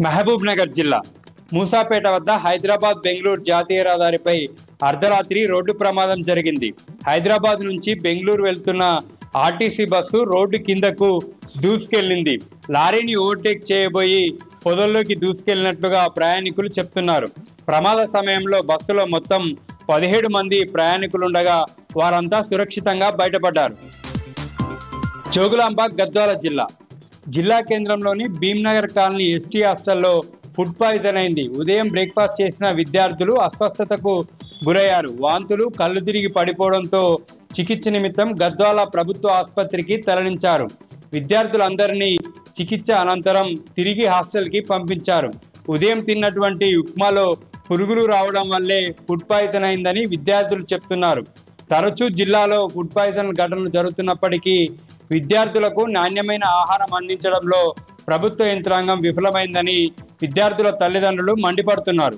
మహబూబ్ నగర్ జిల్లా మూసాపేట వద్ద హైదరాబాద్ బెంగళూరు జాతీయ రహదారిపై అర్ధరాత్రి రోడ్డు ప్రమాదం జరిగింది. హైదరాబాద్ నుంచి బెంగళూరు వెళ్తున్న ఆర్టీసీ బస్సు రోడ్డు కిందకు దూసుకెళ్లింది. లారీని ఓవర్టేక్ చేయబోయి పొదల్లోకి దూసుకెళ్లినట్లుగా ప్రయాణికులు చెప్తున్నారు. ప్రమాద సమయంలో బస్సులో మొత్తం 17 మంది ప్రయాణికులుండగా వారంతా సురక్షితంగా బయటపడ్డారు. జోగులాంబ గద్వాల జిల్లా కేంద్రంలోని భీమ్నగర్ కాలనీ ఎస్టీ హాస్టల్లో ఫుడ్ పాయిజన్ అయింది. ఉదయం బ్రేక్ఫాస్ట్ చేసిన విద్యార్థులు అస్వస్థతకు గురయ్యారు. వాంతులు, కళ్ళు తిరిగి పడిపోవడంతో చికిత్స నిమిత్తం గద్వాల ప్రభుత్వ ఆసుపత్రికి తరలించారు. విద్యార్థులందరినీ చికిత్స అనంతరం తిరిగి హాస్టల్కి పంపించారు. ఉదయం తిన్నటువంటి ఉప్మాలో పురుగులు రావడం వల్లే ఫుడ్ పాయిజన్ అయిందని విద్యార్థులు చెప్తున్నారు. తరచూ జిల్లాలో ఫుడ్ పాయిజన్ ఘటనలు జరుగుతున్నప్పటికీ విద్యార్థులకు నాణ్యమైన ఆహారం అందించడంలో ప్రభుత్వ యంత్రాంగం విఫలమైందని విద్యార్థుల తల్లిదండ్రులు మండిపడుతున్నారు.